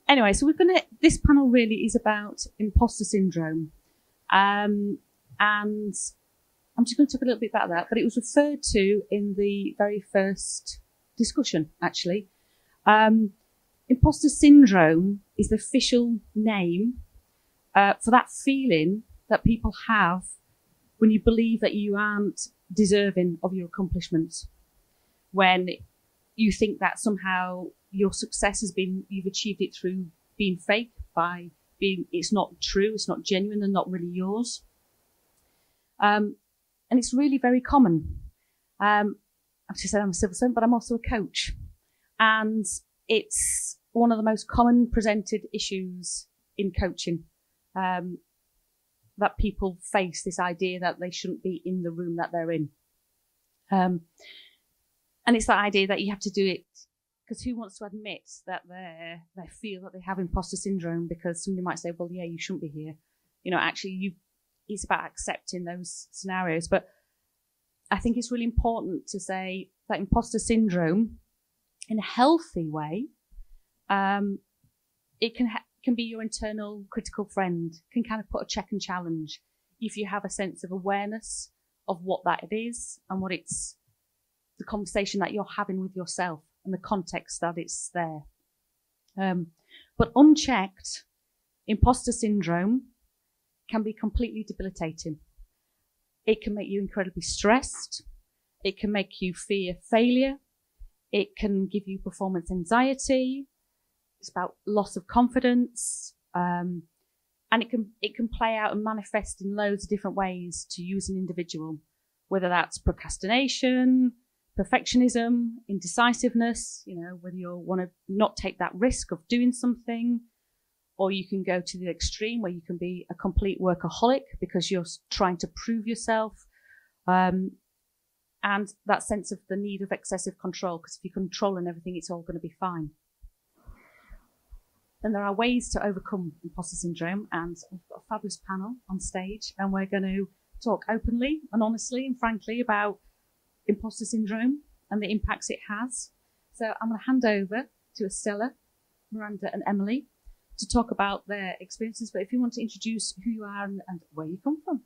Anyway, so this panel really is about imposter syndrome. And I'm just going to talk a little bit about that, but it was referred to in the very first discussion, actually. Imposter syndrome is the official name for that feeling that people have when you believe that you aren't deserving of your accomplishments, when you think that somehow your success you've achieved it through being fake, it's not true, it's not genuine and not really yours. And it's really very common. I've just said I'm a civil servant, but I'm also a coach. And it's one of the most common presented issues in coaching, that people face this idea that they shouldn't be in the room that they're in. And it's that idea that you have to do it because who wants to admit that they feel that they have imposter syndrome, because somebody might say, well, yeah, you shouldn't be here. Actually, it's about accepting those scenarios. But I think it's really important to say that imposter syndrome, in a healthy way, it can be your internal critical friend, can kind of put a check and challenge if you have a sense of awareness of what that it is and what it's the conversation that you're having with yourself and the context that it's there. But unchecked, imposter syndrome can be completely debilitating. It can make you incredibly stressed. It can make you fear failure. It can give you performance anxiety. It's about loss of confidence. And it can play out and manifest in loads of different ways to you as an individual, whether that's procrastination, perfectionism, indecisiveness, whether you want to not take that risk of doing something, or you can go to the extreme where you can be a complete workaholic because you're trying to prove yourself. And that sense of the need of excessive control, because if you're controlling everything, it's all going to be fine. And there are ways to overcome imposter syndrome, and we've got a fabulous panel on stage, and we're going to talk openly and honestly and frankly about imposter syndrome and the impacts it has. So I'm going to hand over to Estella, Miranda and Emily to talk about their experiences. But if you want to introduce who you are and where you come from.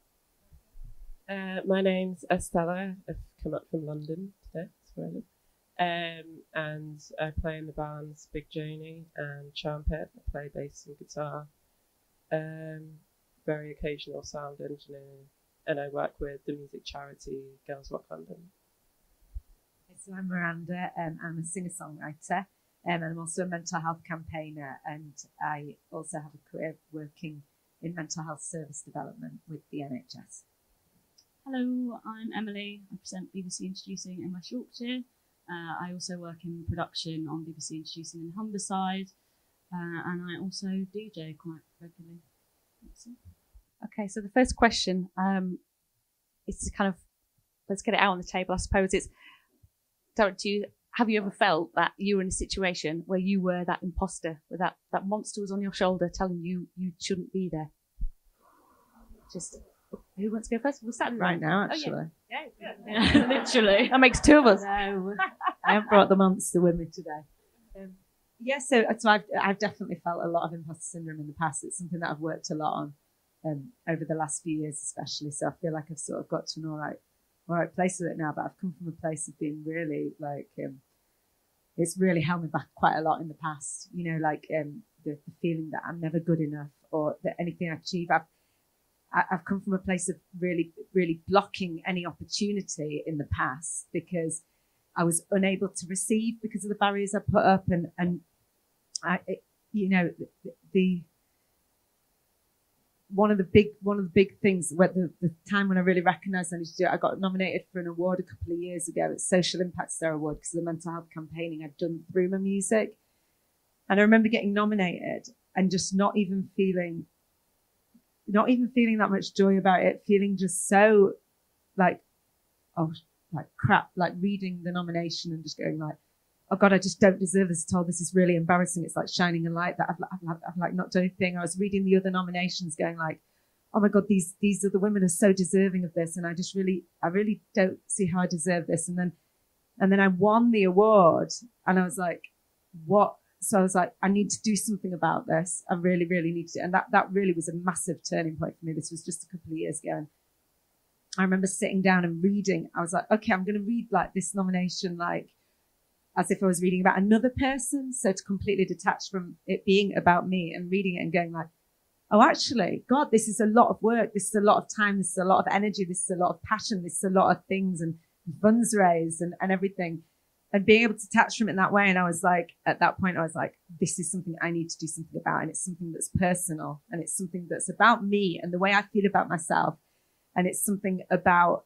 My name's Estella. I've come up from London today, that's where I live. And I play in the bands Big Joni and Trumpet. I play bass and guitar. Very occasional sound engineer, and I work with the music charity Girls Rock London. So I'm Miranda. I'm a singer-songwriter, and I'm also a mental health campaigner, and I also have a career working in mental health service development with the NHS. Hello, I'm Emily. I present BBC Introducing in West Yorkshire. I also work in production on BBC Introducing in Humberside, and I also DJ quite regularly. Okay, so the first question is to kind of, let's get it out on the table, I suppose. It's direct to you. Have you ever felt that you were in a situation where you were that imposter, where that monster was on your shoulder telling you you shouldn't be there? Just, who wants to go first? We'll start Right now, actually. Oh, yeah, Literally. That makes two of us. No, I haven't brought the monster with me today. So I've definitely felt a lot of imposter syndrome in the past. It's something that I've worked a lot on over the last few years, especially. So I feel like I've sort of got to an all right place with it now. But I've come from a place of being really it's really held me back quite a lot in the past. The feeling that I'm never good enough or that anything I achieve. I've come from a place of really, really blocking any opportunity in the past because I was unable to receive because of the barriers I put up, and one of the big things, the time when I really recognised I needed to do it, I got nominated for an award a couple of years ago. It's Social Impact Star Award because of the mental health campaigning I'd done through my music, and I remember getting nominated and just not even feeling that much joy about it, feeling just so like crap, like reading the nomination and just going like, oh God, I just don't deserve this at all. This is really embarrassing. It's like shining a light that I've like not done anything. I was reading the other nominations going like, oh my God, these other women are so deserving of this. And I really don't see how I deserve this. And then I won the award and I was like, what? so I was like, I need to do something about this. I really, really need to. And that really was a massive turning point for me. This was just a couple of years ago. And I remember sitting down and reading. I was like, okay, I'm going to read like this nomination, like as if I was reading about another person. So to completely detach from it being about me and reading it and going like, oh, actually, God, this is a lot of work. This is a lot of time. This is a lot of energy. This is a lot of passion. This is a lot of things and funds raised and everything. And being able to detach from it in that way. And I was like, at that point, I was like, this is something I need to do something about. And it's something that's personal. And it's something that's about me and the way I feel about myself. And it's something about,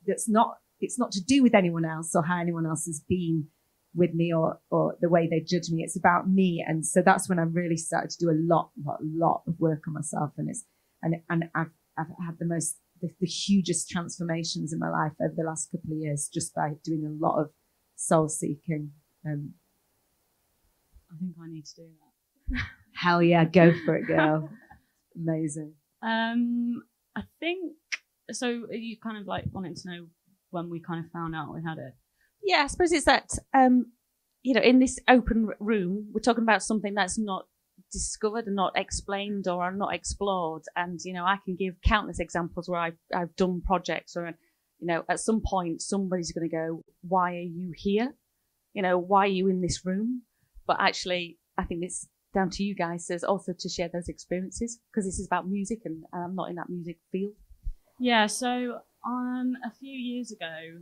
it's not to do with anyone else or how anyone else has been with me or the way they judge me. It's about me. And so that's when I really started to do a lot of work on myself. And I've had the hugest transformations in my life over the last couple of years just by doing a lot of soul seeking. I think I need to do that. Hell yeah, go for it, girl. Amazing. I think so. You kind of like wanted to know when we kind of found out we had it. Yeah, I suppose it's that in this open room, we're talking about something that's not discovered and not explained or not explored. And I can give countless examples where I've done projects or at some point somebody's going to go, why are you here? Why are you in this room? But actually I think it's down to you guys also to share those experiences, because this is about music and I'm not in that music field. Yeah, so a few years ago,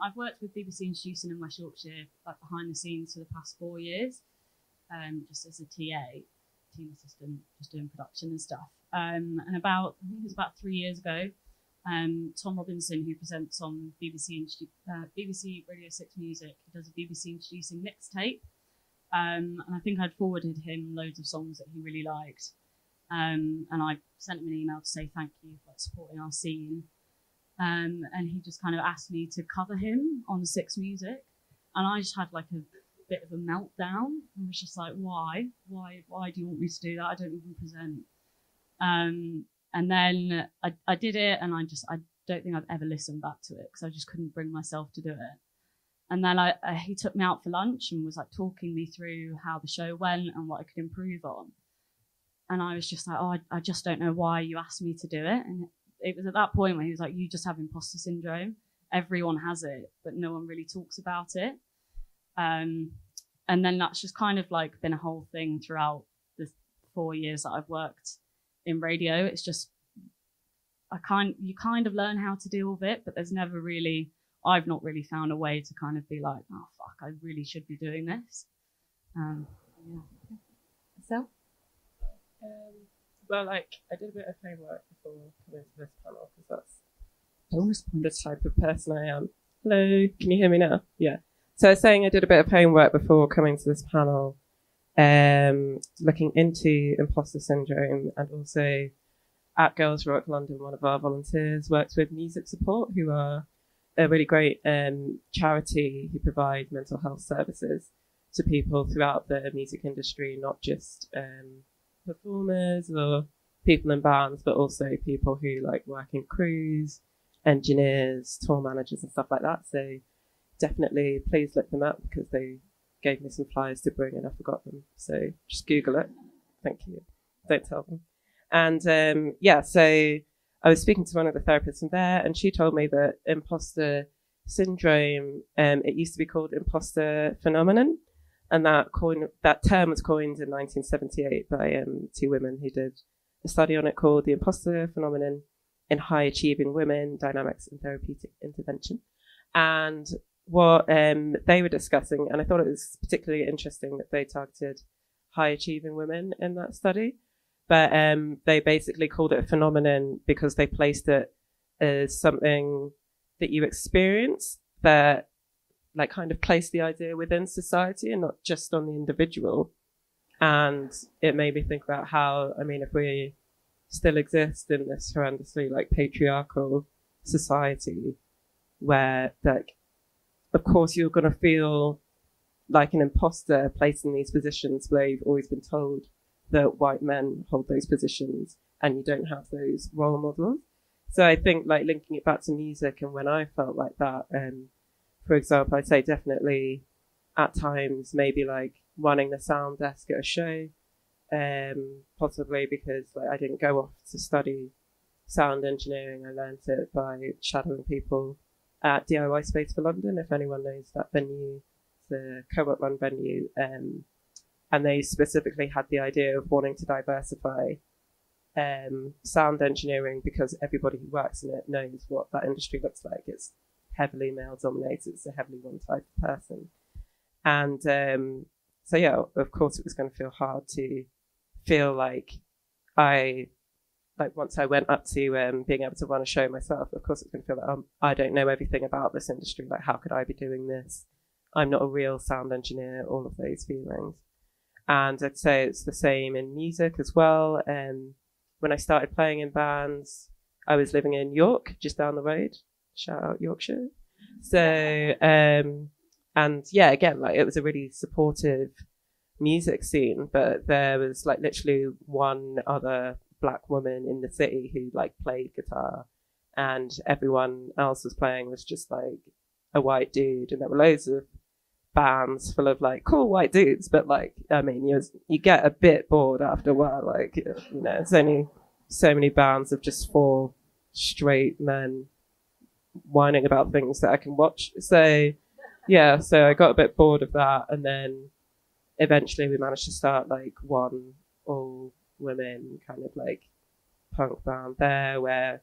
I've worked with BBC Introducing in West Yorkshire, like behind the scenes for the past 4 years, just as a TA, team assistant, just doing production and stuff. And I think it was about 3 years ago, Tom Robinson, who presents on BBC Radio 6 Music, he does a BBC Introducing mixtape. And I think I'd forwarded him loads of songs that he really liked. And I sent him an email to say thank you for supporting our scene. And he just kind of asked me to cover him on 6 Music. And I just had like a bit of a meltdown. I was just like, why? Why do you want me to do that? I don't even present. And then I did it, and I don't think I've ever listened back to it because I just couldn't bring myself to do it. And then he took me out for lunch and was like talking me through how the show went and what I could improve on. And I was just like, oh, I just don't know why you asked me to do it. And it was at that point where he was like, you just have imposter syndrome. Everyone has it, but no one really talks about it. And then that's just kind of like been a whole thing throughout the 4 years that I've worked in radio. It's just, you kind of learn how to deal with it, but I've not really found a way to kind of be like, oh fuck, I really should be doing this. Yeah. So? Well, like, I did a bit of homework before coming to this panel, because that's bonus the points. type of person I am. Hello, can you hear me now? Yeah. So I was saying I did a bit of homework before coming to this panel, looking into imposter syndrome, and also at Girls Rock London, one of our volunteers works with Music Support, who are a really great charity who provide mental health services to people throughout the music industry, not just performers or people in bands, but also people who like work in crews, engineers, tour managers and stuff like that. So definitely please look them up, because they gave me some flyers to bring and I forgot them. So just Google it. Thank you. Don't tell them. And so I was speaking to one of the therapists in there, and she told me that imposter syndrome, it used to be called imposter phenomenon. And that term was coined in 1978 by 2 women who did a study on it called the Imposter Phenomenon in High Achieving Women, Dynamics and Therapeutic Intervention. And what they were discussing, and I thought it was particularly interesting that they targeted high achieving women in that study, but they basically called it a phenomenon because they placed it as something that you experience that like kind of place the idea within society and not just on the individual. And it made me think about how, I mean, if we still exist in this horrendously like patriarchal society where like, of course you're going to feel like an imposter placed in these positions where you've always been told that white men hold those positions and you don't have those role models. So I think like linking it back to music, and when I felt like that, for example, I'd say definitely at times maybe like running the sound desk at a show, possibly because like I didn't go off to study sound engineering. I learned it by shadowing people at DIY Space for London, if anyone knows that venue. It's a co-op run venue, and they specifically had the idea of wanting to diversify sound engineering because everybody who works in it knows what that industry looks like. It's heavily male dominated. It's a heavily one type of person. And so, yeah, of course it was going to feel hard to feel like once I went up to being able to run a show myself, of course it's going to feel like I don't know everything about this industry. Like, how could I be doing this? I'm not a real sound engineer, all of those feelings. And I'd say it's the same in music as well. When I started playing in bands, I was living in York, just down the road. Shout out Yorkshire. So, and yeah, again, like it was a really supportive music scene, but there was like literally one other black woman in the city who like played guitar, and everyone else was just like a white dude, and there were loads of bands full of like cool white dudes, but like I mean you get a bit bored after a while. Like, you know, it's only so many bands of just 4 straight men whining about things that I can watch. So yeah, so I got a bit bored of that, and then eventually we managed to start like one all women kind of like punk band there, where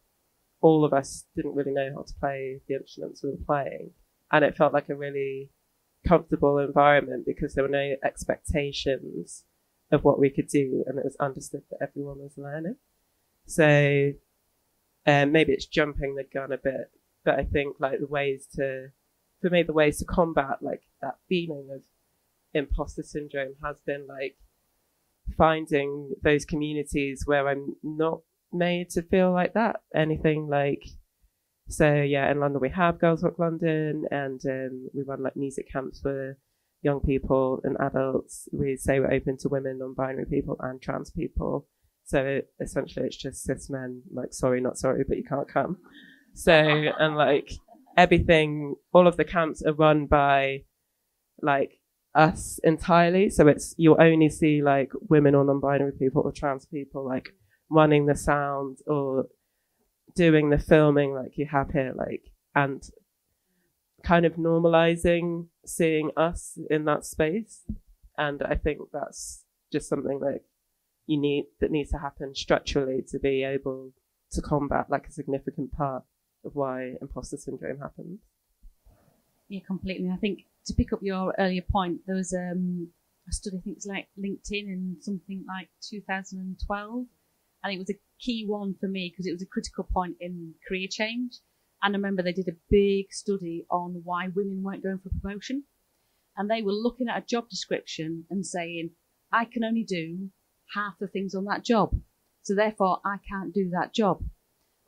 all of us didn't really know how to play the instruments we were playing, and it felt like a really comfortable environment because there were no expectations of what we could do, and it was understood that everyone was learning. So maybe it's jumping the gun a bit, but I think like the ways to combat like that feeling of imposter syndrome has been like finding those communities where I'm not made to feel like that, anything like. So yeah, in London we have Girls Rock London, and we run like music camps for young people and adults. We say we're open to women, non-binary people, and trans people. So essentially it's just cis men, like sorry, not sorry, but you can't come. So, and like everything, all of the camps are run by like us entirely. So you'll only see like women or non-binary people or trans people like running the sound or doing the filming like you have here, like, and kind of normalizing seeing us in that space. And I think that's just something like that needs to happen structurally to be able to combat like a significant part of why imposter syndrome happens. Yeah, completely. I think to pick up your earlier point, there was a study, I think it's like LinkedIn in something like 2012, and it was a key one for me because it was a critical point in career change. And I remember they did a big study on why women weren't going for promotion, and they were looking at a job description and saying, I can only do half the things on that job, so therefore I can't do that job.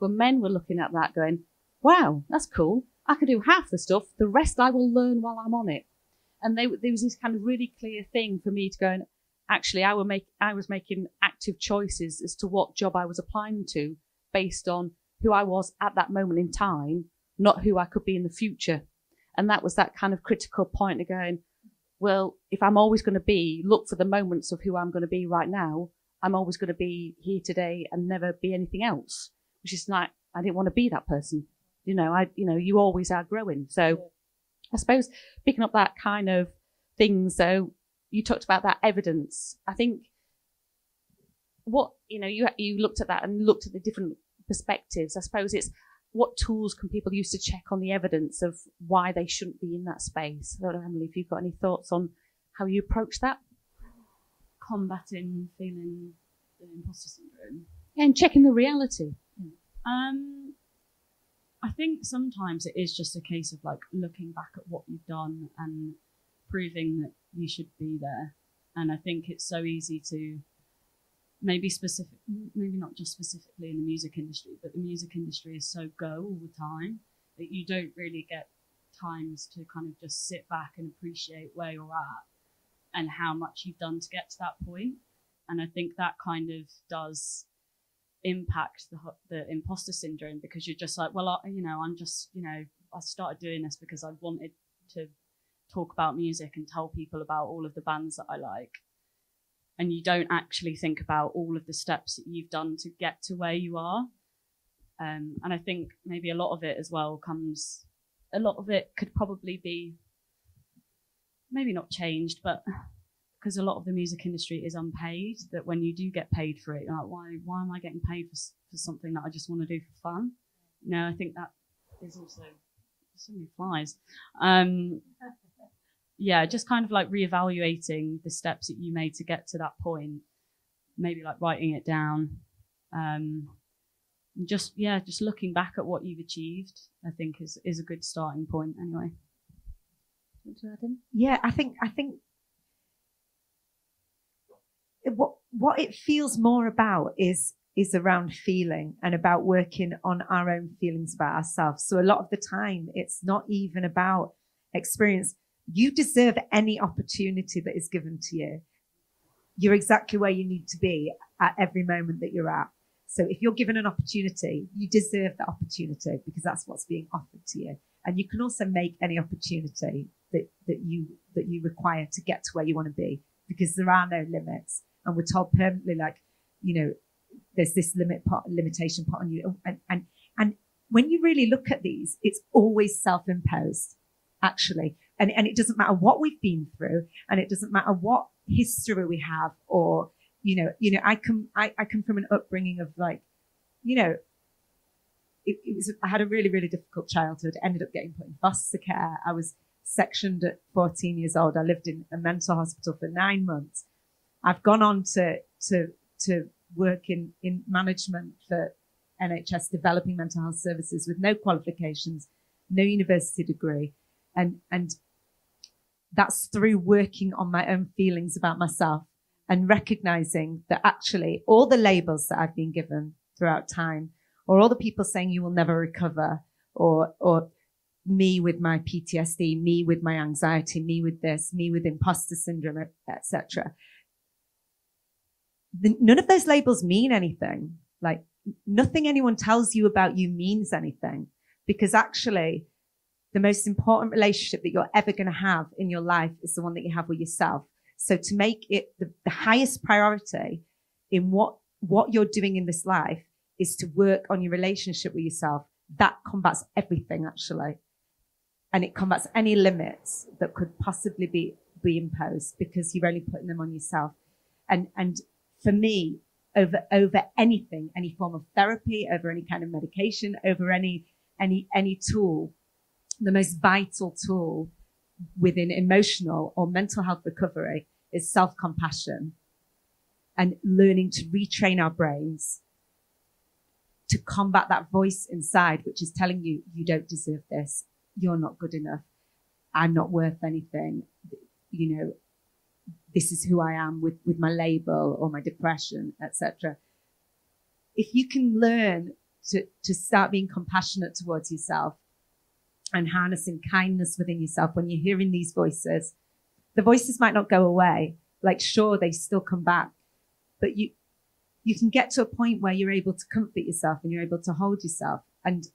But men were looking at that going, wow, that's cool, I can do half the stuff, the rest I will learn while I'm on it. And there was this kind of really clear thing for me to go, and actually I was making active choices as to what job I was applying to based on who I was at that moment in time, not who I could be in the future. And that was that kind of critical point of going, well, if I'm always going to look for the moments of who I'm going to be right now, I'm always going to be here today and never be anything else, which is like, I didn't want to be that person. You always are growing. So I suppose picking up that kind of thing. So you talked about that evidence. I think you looked at that and looked at the different perspectives. I suppose it's what tools can people use to check on the evidence of why they shouldn't be in that space? I don't know, Emily, if you've got any thoughts on how you approach that. Combating feeling the imposter syndrome. And checking the reality. I think sometimes it is just a case of like looking back at what you've done and proving that you should be there. And I think it's so easy to maybe not just specifically in the music industry, but the music industry is so go all the time that you don't really get times to kind of just sit back and appreciate where you're at and how much you've done to get to that point. And I think that kind of does impact the imposter syndrome, because you're just like, well, I started doing this because I wanted to talk about music and tell people about all of the bands that I like, and you don't actually think about all of the steps that you've done to get to where you are. And I think maybe a lot of it as well could probably be maybe not changed, but because a lot of the music industry is unpaid, that when you do get paid for it, you're like, why am I getting paid for something that I just want to do for fun? I think that is also so many flies. Just kind of like reevaluating the steps that you made to get to that point, maybe like writing it down. Just looking back at what you've achieved, I think is a good starting point anyway. Want to add in? Yeah, I think what it feels more about is around feeling and about working on our own feelings about ourselves. So a lot of the time, it's not even about experience. You deserve any opportunity that is given to you. You're exactly where you need to be at every moment that you're at. So if you're given an opportunity, you deserve that opportunity because that's what's being offered to you. And you can also make any opportunity that you require to get to where you want to be, because there are no limits. And we're told permanently, like, there's this limitation put on you. And when you really look at these, it's always self-imposed, actually. And it doesn't matter what we've been through, and it doesn't matter what history we have, or, I come from an upbringing of like, I had a really, really difficult childhood, ended up getting put in foster care. I was sectioned at 14 years old. I lived in a mental hospital for 9 months. I've gone on to work in management for NHS, developing mental health services with no qualifications, no university degree. And that's through working on my own feelings about myself and recognizing that actually all the labels that I've been given throughout time, or all the people saying you will never recover, or me with my PTSD, me with my anxiety, me with this, me with imposter syndrome, etc. None of those labels mean anything. Like, nothing anyone tells you about you means anything, because actually the most important relationship that you're ever going to have in your life is the one that you have with yourself. So to make it the highest priority in what you're doing in this life is to work on your relationship with yourself. That combats everything, actually. And it combats any limits that could possibly be imposed, because you're only putting them on yourself. And for me, over anything, any form of therapy, over any kind of medication, over any tool, the most vital tool within emotional or mental health recovery is self-compassion, and learning to retrain our brains to combat that voice inside, which is telling you, you don't deserve this, you're not good enough, I'm not worth anything, this is who I am with my label or my depression, etc. If you can learn to start being compassionate towards yourself and harnessing kindness within yourself when you're hearing these voices, the voices might not go away. Like, sure, they still come back, but you can get to a point where you're able to comfort yourself and you're able to hold yourself. And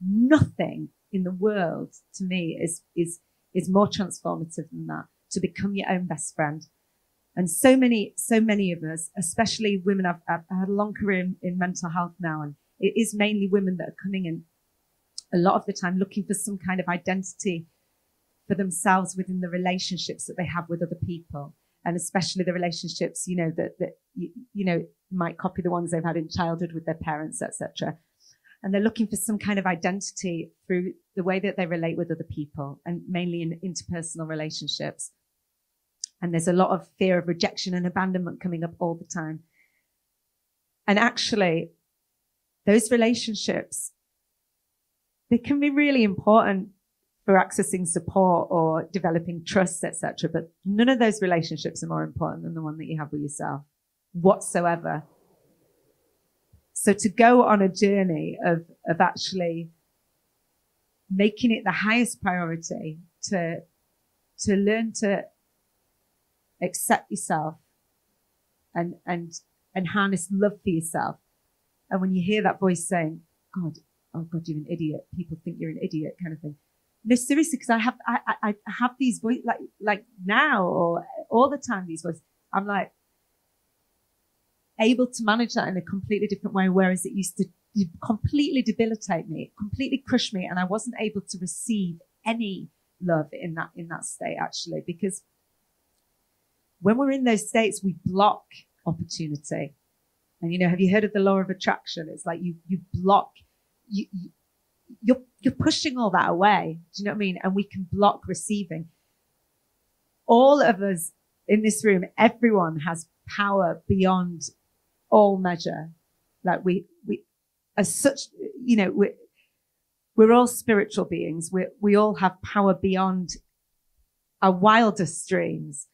nothing in the world, to me, is more transformative than that, to become your own best friend. And so many of us, especially women, I've had a long career in mental health now, and it is mainly women that are coming in a lot of the time looking for some kind of identity for themselves within the relationships that they have with other people, and especially the relationships, that might copy the ones they've had in childhood with their parents, etc. And they're looking for some kind of identity through the way that they relate with other people, and mainly in interpersonal relationships. And there's a lot of fear of rejection and abandonment coming up all the time. And actually, those relationships, they can be really important for accessing support or developing trust, etc. But none of those relationships are more important than the one that you have with yourself whatsoever. So to go on a journey of actually making it the highest priority to learn to accept yourself and harness love for yourself. And when you hear that voice saying, oh God, you're an idiot, people think you're an idiot, kind of thing, No, seriously, because I have these voice like now or all the time these voices. I'm like able to manage that in a completely different way, whereas it used to completely debilitate me, completely crush me, and I wasn't able to receive any love in that state actually, because when we're in those states we block opportunity. And have you heard of the law of attraction? It's like you block, you're pushing all that away. Do you know what I mean? And we can block receiving. All of us in this room, everyone has power beyond all measure. Like we as such, we're all spiritual beings. We all have power beyond our wildest dreams,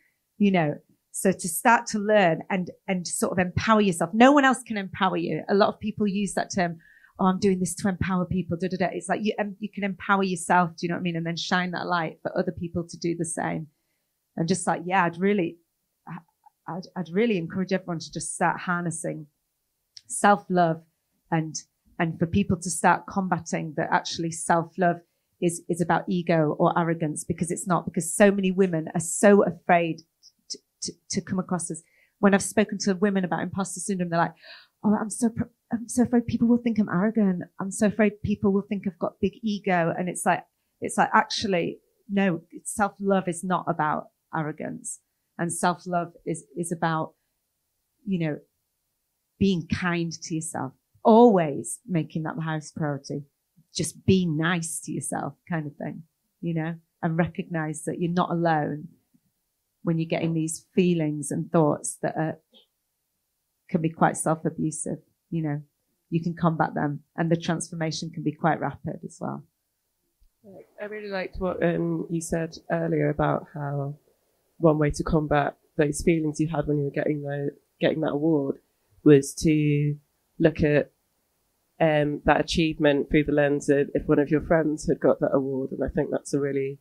So to start to learn and sort of empower yourself. No one else can empower you. A lot of people use that term, oh, I'm doing this to empower people. Da, da, da. It's like you can empower yourself, do you know what I mean? And then shine that light for other people to do the same. And just like, yeah, I'd really encourage everyone to just start harnessing self-love and for people to start combating that actually self-love is about ego or arrogance, because it's not, because so many women are so afraid to come across as, when I've spoken to women about imposter syndrome, they're like, oh, I'm so afraid people will think I'm arrogant. I'm so afraid people will think I've got big ego. And it's like actually, no, self-love is not about arrogance. And self-love is about, being kind to yourself, always making that the highest priority. Just be nice to yourself kind of thing, and recognize that you're not alone when you're getting these feelings and thoughts that can be quite self-abusive. You can combat them, and the transformation can be quite rapid as well. I really liked what you said earlier about how one way to combat those feelings you had when you were getting that award was to look at that achievement through the lens of if one of your friends had got that award. And I think that's a really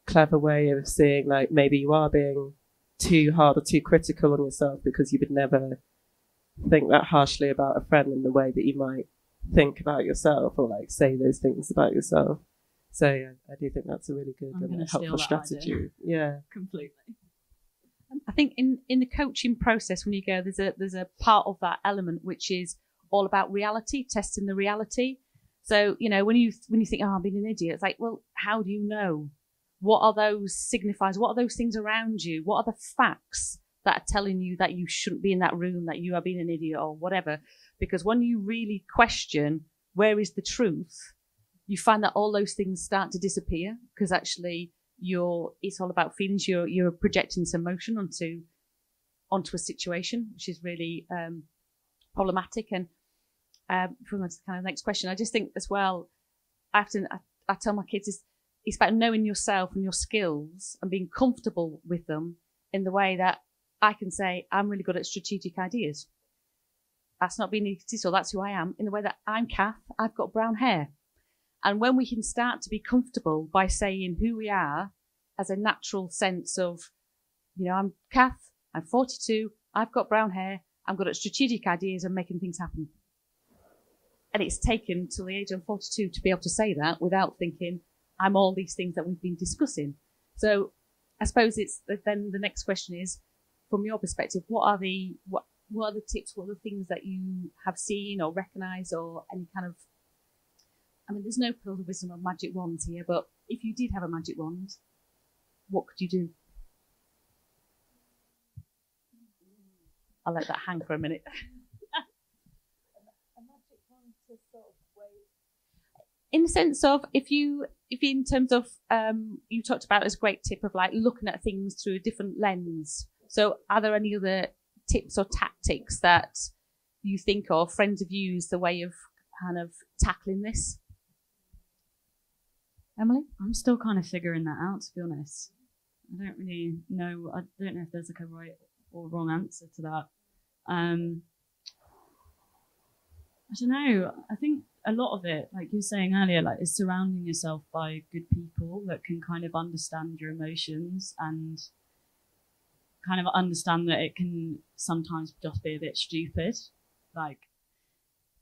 clever way of seeing, like, maybe you are being too hard or too critical on yourself because you would never think that harshly about a friend in the way that you might think about yourself or like say those things about yourself. So yeah, I do think that's a really good and helpful strategy. Idea. Yeah, completely. I think in the coaching process, when you go, there's a part of that element which is all about reality, testing the reality. So when you think, oh, I'm being an idiot, it's like, well, how do you know? What are those signifiers? What are those things around you? What are the facts that are telling you that you shouldn't be in that room, that you are being an idiot or whatever? Because when you really question where is the truth, you find that all those things start to disappear, because actually it's all about feelings. You're projecting this emotion onto a situation, which is really problematic. And from the kind of next question, I just think as well, I tell my kids it's about knowing yourself and your skills and being comfortable with them in the way that I can say I'm really good at strategic ideas. That's not being egotistical, that's who I am. In the way that I'm Kath, I've got brown hair. And when we can start to be comfortable by saying who we are as a natural sense of, I'm Kath, I'm 42, I've got brown hair, I'm good at strategic ideas and making things happen. And it's taken till the age of 42 to be able to say that without thinking I'm all these things that we've been discussing. So I suppose it's then the next question is, from your perspective, what are the tips, what are the things that you have seen or recognized, or any kind of, there's no pill of wisdom or magic wands here, but if you did have a magic wand, what could you do? I'll let that hang for a minute. A magic wand to sort of in the sense of, if in terms of, you talked about as a great tip of like looking at things through a different lens. So are there any other tips or tactics that you think of, friends have used, the way of kind of tackling this? Emily? I'm still kind of figuring that out, to be honest. I don't really know. I don't know if there's like a right or wrong answer to that. I don't know. I think a lot of it, like you were saying earlier, like is surrounding yourself by good people that can kind of understand your emotions and kind of understand that it can sometimes just be a bit stupid. Like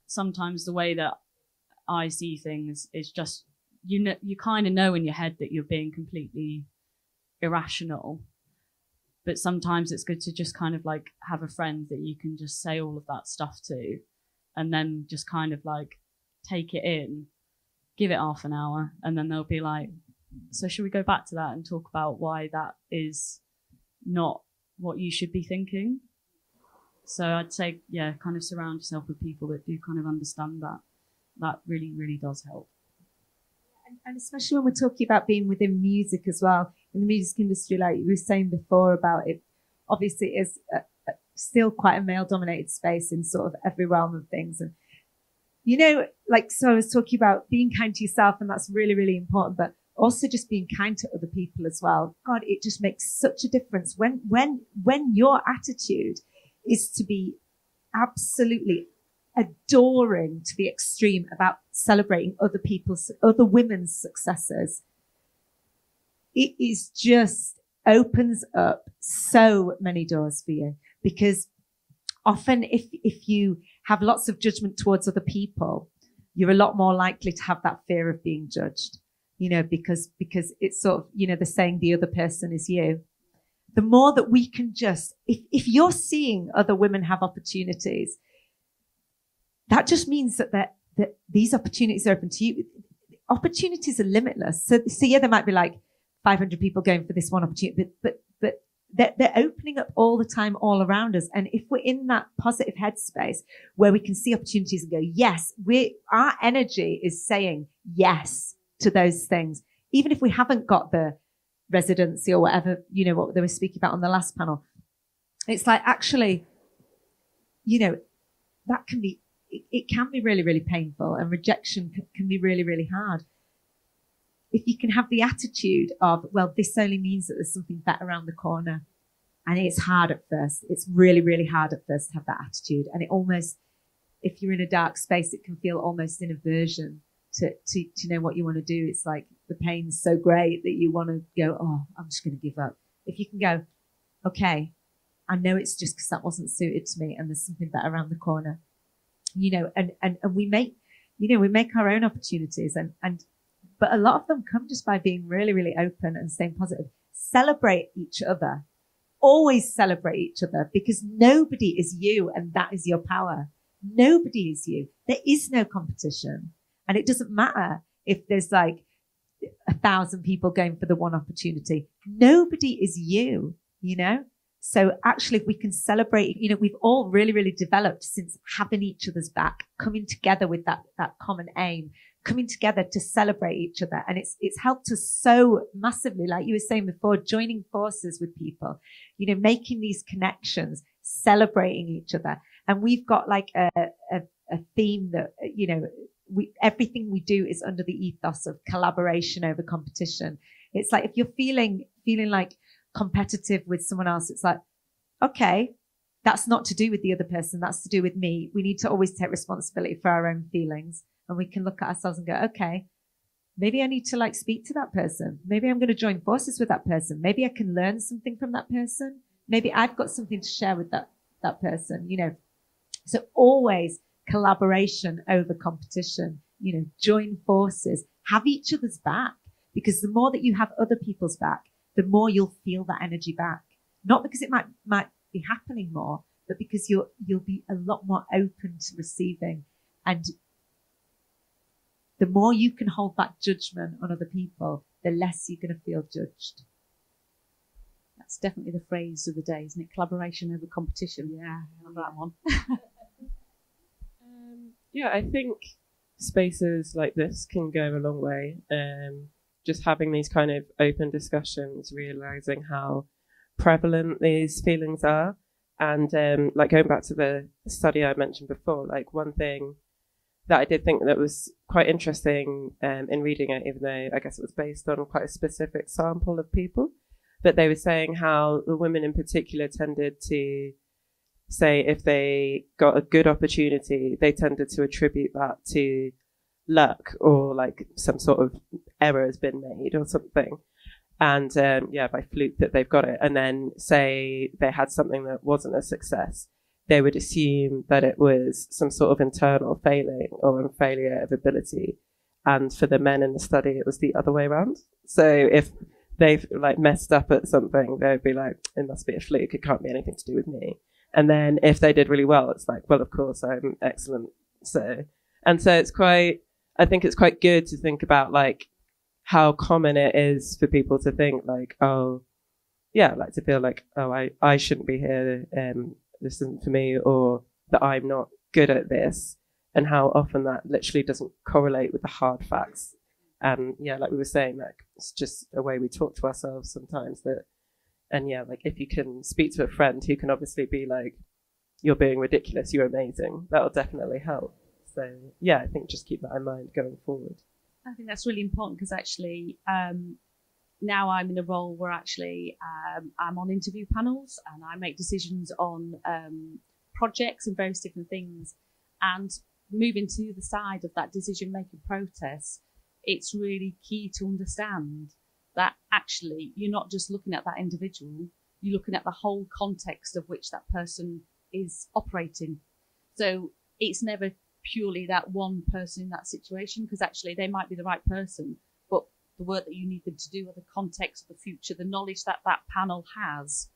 sometimes the way that I see things is just you kind of know in your head that you're being completely irrational, but sometimes it's good to just kind of like have a friend that you can just say all of that stuff to, and then just kind of like take it in, give it half an hour, and then they'll be like, so should we go back to that and talk about why that is not what you should be thinking? So I'd say, yeah, kind of surround yourself with people that do kind of understand that. That really, really does help. And especially when we're talking about being within music as well, in the music industry, like you were saying before about it, obviously it is still quite a male-dominated space in sort of every realm of things. And, you know, like, so I was talking about being kind to yourself, and that's really, really important, but also just being kind to other people as well. God, it just makes such a difference when your attitude is to be absolutely adoring to the extreme about celebrating other women's successes. It is just opens up so many doors for you, because often if you have lots of judgment towards other people, you're a lot more likely to have that fear of being judged, you know, because it's sort of, you know, the saying, the other person is you. The more that we can just, if you're seeing other women have opportunities, that just means that these opportunities are open to you. Opportunities are limitless. So yeah, there might be like 500 people going for this one opportunity, but they're opening up all the time, all around us. And if we're in that positive headspace where we can see opportunities and go, yes, our energy is saying yes to those things, even if we haven't got the residency or whatever, you know, what they were speaking about on the last panel. It's like, actually, you know, that can be, it can be really, really painful, and rejection can be really, really hard. If you can have the attitude of, well, this only means that there's something better around the corner. And it's hard at first. It's really, really hard at first to have that attitude. And it almost, if you're in a dark space, it can feel almost an aversion to know what you want to do. It's like the pain's so great that you want to go, oh, I'm just going to give up. If you can go, okay, I know it's just because that wasn't suited to me and there's something better around the corner. You know, and we make, you know, we make our own opportunities, but a lot of them come just by being really, really open and staying positive. Celebrate each other. Always celebrate each other, because nobody is you, and that is your power. Nobody is you. There is no competition. And it doesn't matter if there's like 1,000 people going for the one opportunity. Nobody is you, you know? So actually, if we can celebrate, you know, we've all really, really developed since having each other's back, coming together with that common aim, coming together to celebrate each other. And it's helped us so massively, like you were saying before, joining forces with people, you know, making these connections, celebrating each other. And we've got like a theme that, you know, everything we do is under the ethos of collaboration over competition. It's like, if you're feeling like competitive with someone else, it's like, okay, that's not to do with the other person, that's to do with me. We need to always take responsibility for our own feelings, and we can look at ourselves and go, okay, maybe I need to like speak to that person, maybe I'm going to join forces with that person, maybe I can learn something from that person, maybe I've got something to share with that person, you know. So always collaboration over competition, you know, join forces, have each other's back, because the more that you have other people's back, the more you'll feel that energy back. Not because it might be happening more, but because you'll be a lot more open to receiving. And the more you can hold back judgment on other people, the less you're going to feel judged. That's definitely the phrase of the day, isn't it? Collaboration over competition. Yeah, I love that one. Yeah, I think spaces like this can go a long way. Just having these kind of open discussions, realizing how prevalent these feelings are. And like going back to the study I mentioned before, like one thing that I did think that was quite interesting in reading it, even though I guess it was based on quite a specific sample of people, but they were saying how the women in particular tended to say if they got a good opportunity, they tended to attribute that to luck, or like some sort of error has been made or something, and by fluke that they've got it. And then say they had something that wasn't a success, they would assume that it was some sort of internal failing or a failure of ability, and for the men in the study, it was the other way around. So if they've like messed up at something, they'd be like, it must be a fluke. It can't be anything to do with me. And then if they did really well, it's like, well, of course, I'm excellent. So it's quite, I think it's quite good to think about like how common it is for people to think like, oh, yeah, like to feel like, oh, I shouldn't be here. This isn't for me, or that I'm not good at this. And how often that literally doesn't correlate with the hard facts. And yeah, like we were saying, like it's just a way we talk to ourselves sometimes. And yeah, like if you can speak to a friend who can obviously be like, you're being ridiculous, you're amazing, that'll definitely help. So yeah, I think just keep that in mind going forward. I think that's really important because actually now I'm in a role where actually I'm on interview panels and I make decisions on projects and various different things. And moving to the side of that decision-making process, it's really key to understand that actually you're not just looking at that individual, you're looking at the whole context of which that person is operating. So it's never purely that one person in that situation, because actually they might be the right person, but the work that you need them to do, or the context of the future, the knowledge that that panel has,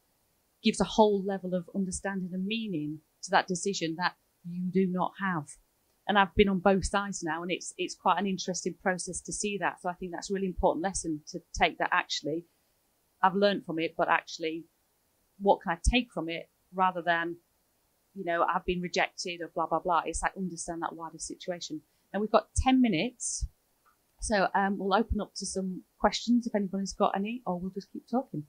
gives a whole level of understanding and meaning to that decision that you do not have. And I've been on both sides now, and it's quite an interesting process to see that. So I think that's a really important lesson to take, that actually I've learned from it, but actually what can I take from it, rather than, you know, I've been rejected or blah, blah, blah. It's like understand that wider situation. And we've got 10 minutes. So we'll open up to some questions if anybody's got any, or we'll just keep talking.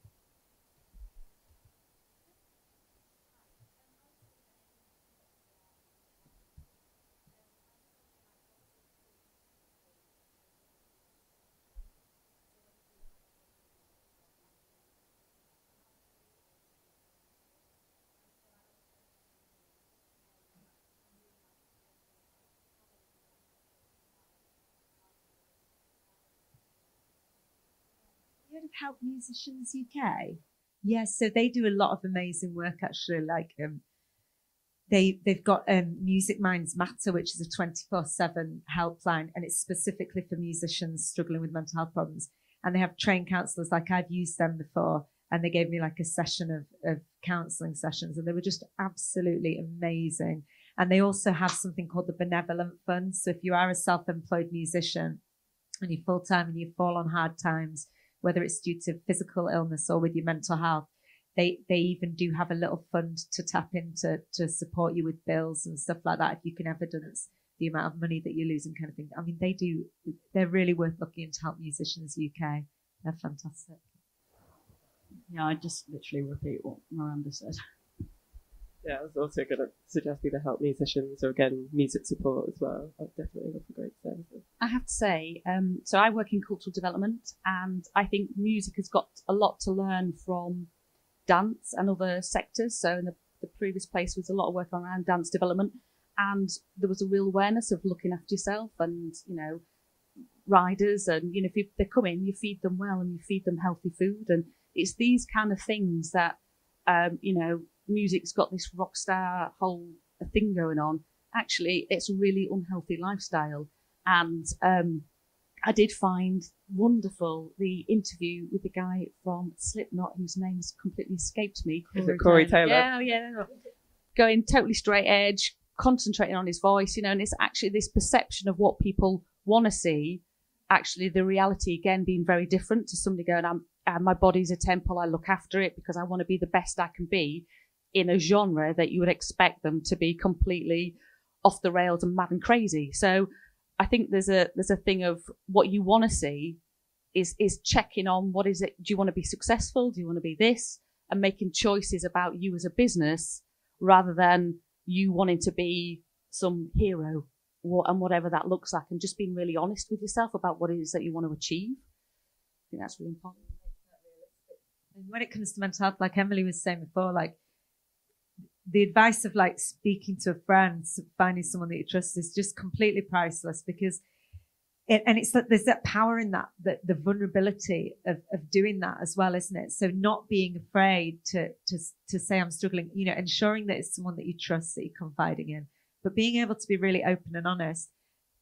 Help Musicians UK? Yes, so they do a lot of amazing work actually. Like they've got Music Minds Matter, which is a 24/7 helpline, and it's specifically for musicians struggling with mental health problems. And they have trained counsellors. Like I've used them before, and they gave me like a session of counselling sessions, and they were just absolutely amazing. And they also have something called the Benevolent Fund. So if you are a self-employed musician and you're full-time and you fall on hard times, whether it's due to physical illness or with your mental health, they even do have a little fund to tap into to support you with bills and stuff like that, if you can evidence the amount of money that you're losing, kind of thing. I mean, they're really worth looking into. Help Musicians UK. They're fantastic. Yeah, I just literally repeat what Miranda said. Yeah, I was also going to suggest either Help Musicians or, again, music support as well. I'd definitely look for great services. I have to say, so I work in cultural development, and I think music has got a lot to learn from dance and other sectors. So in the previous place was a lot of work around dance development, and there was a real awareness of looking after yourself and, you know, riders, and, you know, if they come in, you feed them well and you feed them healthy food. And it's these kind of things that, you know, music's got this rock star whole thing going on. Actually, it's a really unhealthy lifestyle. And I did find wonderful the interview with the guy from Slipknot, whose name's completely escaped me. Is it Corey Taylor? Yeah. Going totally straight edge, concentrating on his voice, you know, and it's actually this perception of what people want to see, actually the reality, again, being very different to somebody going, my body's a temple, I look after it because I want to be the best I can be, in a genre that you would expect them to be completely off the rails and mad and crazy. So I think there's a thing of what you want to see is checking on what is it. Do you want to be successful? Do you want to be this? And making choices about you as a business rather than you wanting to be some hero and whatever that looks like, and just being really honest with yourself about what it is that you want to achieve. I think that's really important. And when it comes to mental health, like Emily was saying before, like the advice of like speaking to a friend, finding someone that you trust, is just completely priceless, because it's that there's that power in that the vulnerability of doing that as well, isn't it? So not being afraid to say I'm struggling, you know, ensuring that it's someone that you trust, that you're confiding in, but being able to be really open and honest.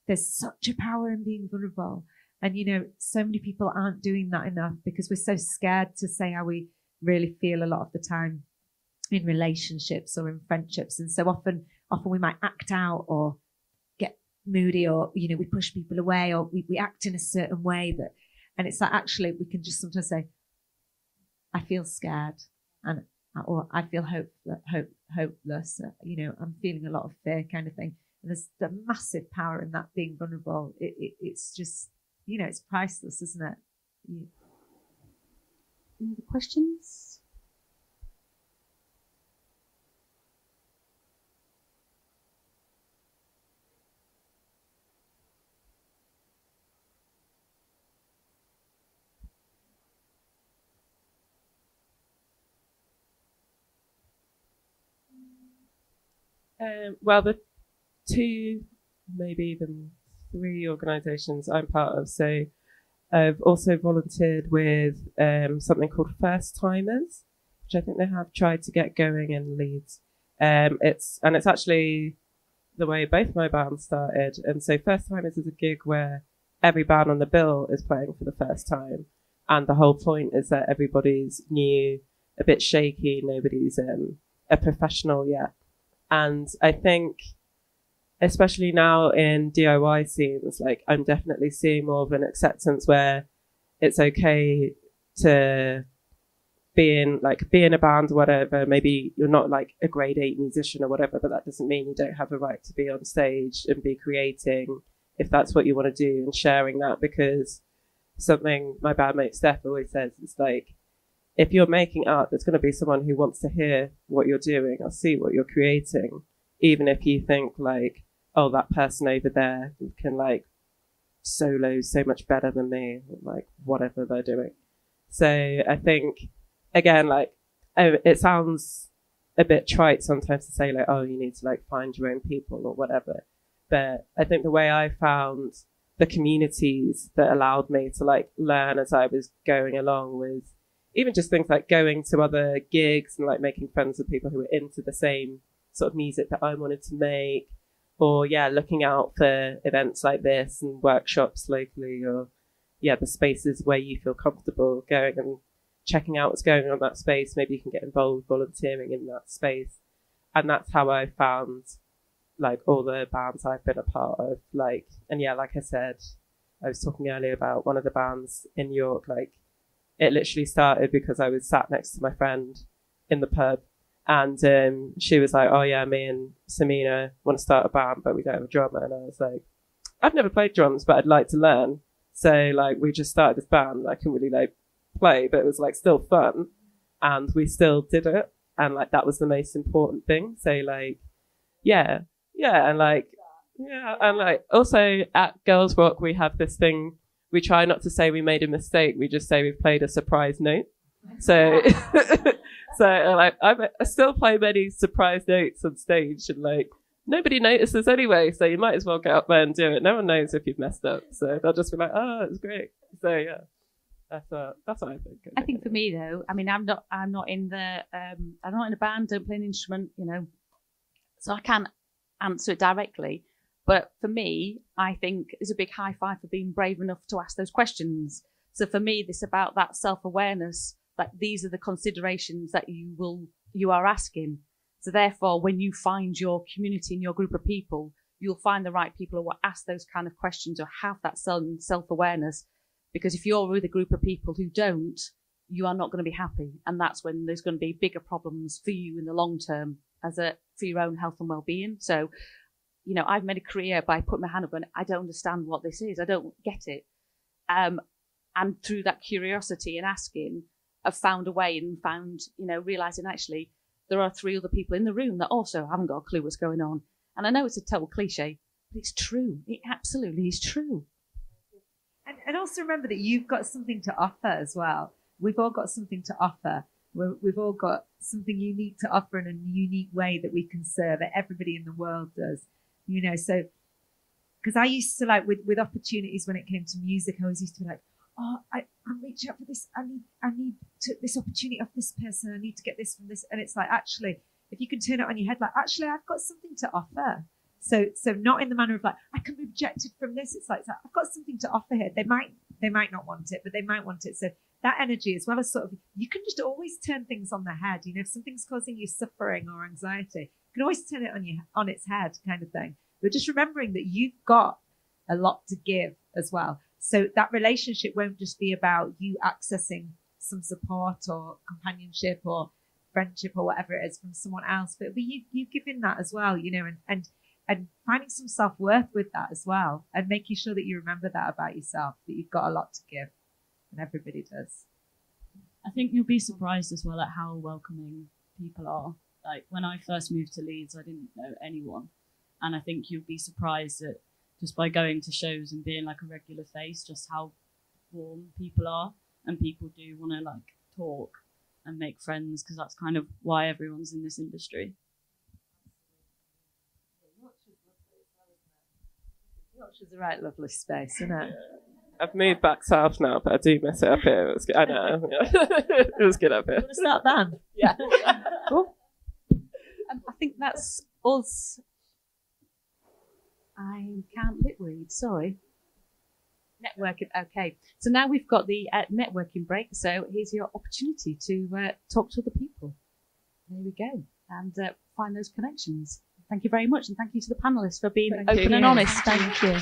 there's such a power in being vulnerable. And, you know, so many people aren't doing that enough because we're so scared to say how we really feel a lot of the time in relationships or in friendships. And so often we might act out or get moody, or, you know, we push people away, or we act in a certain way that, and it's like, actually, we can just sometimes say, I feel scared, or I feel hopeless, you know, I'm feeling a lot of fear, kind of thing. And there's a massive power in that, being vulnerable. It's just, you know, it's priceless, isn't it? Yeah. Any other questions? Well, the two, maybe even three organisations I'm part of. So I've also volunteered with something called First Timers, which I think they have tried to get going in Leeds. It's actually the way both my bands started. And so First Timers is a gig where every band on the bill is playing for the first time. And the whole point is that everybody's new, a bit shaky, nobody's a professional yet. And I think, especially now in DIY scenes, like, I'm definitely seeing more of an acceptance where it's okay to be in a band or whatever. Maybe you're not like a grade 8 musician or whatever, but that doesn't mean you don't have a right to be on stage and be creating if that's what you want to do, and sharing that. Because something my bandmate Steph always says is like, if you're making art, there's going to be someone who wants to hear what you're doing or see what you're creating, even if you think like, oh, that person over there can like solo so much better than me, like whatever they're doing. So I think, again, like, it sounds a bit trite sometimes to say like, oh, you need to like find your own people or whatever. But I think the way I found the communities that allowed me to like learn as I was going along was even just things like going to other gigs and like making friends with people who were into the same sort of music that I wanted to make, or looking out for events like this and workshops locally, or the spaces where you feel comfortable going and checking out what's going on in that space. Maybe you can get involved volunteering in that space. And that's how I found like all the bands I've been a part of. Like, and like I said, I was talking earlier about one of the bands in York. Like, it literally started because I was sat next to my friend in the pub, and she was like, oh yeah, me and Samina want to start a band, but we don't have a drummer. And I was like, I've never played drums, but I'd like to learn. So like, we just started this band. I couldn't really like play, but it was like still fun, and we still did it. And like, that was the most important thing. So like, and like, and like, also at Girls Rock, we have this thing. We try not to say we made a mistake. We just say we've played a surprise note. So, so like, I still play many surprise notes on stage, and like, nobody notices anyway. So you might as well get up there and do it. No one knows if you've messed up. So they'll just be like, oh, it was great. So yeah, that's what I think. I think for me though, I mean, I'm not in the, I'm not in a band, don't play an instrument, you know, so I can't answer it directly. But for me, I think there's a big high five for being brave enough to ask those questions. So for me, this about that self-awareness, that these are the considerations that you are asking. So therefore, when you find your community and your group of people, you'll find the right people who will ask those kind of questions or have that self-awareness. Because if you're with a group of people who don't, you are not going to be happy. And that's when there's going to be bigger problems for you in the long term for your own health and well-being. So, you know, I've made a career by putting my hand up and I don't understand what this is. I don't get it. And through that curiosity and asking, I've found a way and found, you know, realizing actually there are 3 other people in the room that also haven't got a clue what's going on. And I know it's a total cliche, but it's true. It absolutely is true. And also remember that you've got something to offer as well. We've all got something to offer. We've all got something unique to offer in a unique way that we can serve, that everybody in the world does. You know, so, because I used to like with opportunities when it came to music, I always used to be like, oh, I'm reaching out for this. I need this opportunity off this person. I need to get this from this. And it's like, actually, if you can turn it on your head, like, actually, I've got something to offer. So not in the manner of like, I can be rejected from this. It's like, I've got something to offer here. They might not want it, but they might want it. So that energy, as well as sort of, you can just always turn things on their head. You know, if something's causing you suffering or anxiety, you can always turn it on its head, kind of thing. But just remembering that you've got a lot to give as well. So that relationship won't just be about you accessing some support or companionship or friendship or whatever it is from someone else, but it'll be you giving that as well, you know, and finding some self-worth with that as well, and making sure that you remember that about yourself, that you've got a lot to give, and everybody does. I think you'll be surprised as well at how welcoming people are. Like when I first moved to Leeds, I didn't know anyone, and I think you'll be surprised at just by going to shows and being like a regular face, just how warm people are, and people do want to like talk and make friends, because that's kind of why everyone's in this industry. Yorkshire's a right lovely space, isn't it? I've moved back south now, but I do miss it up here. It was good. I know. Yeah. It was good up here. Want to start band? Yeah. Cool. I think that's us. I can't lip read, sorry. Networking, okay. So now we've got the networking break, so here's your opportunity to talk to other people. There we go. And find those connections. Thank you very much, and thank you to the panellists for being open and honest. Thank you.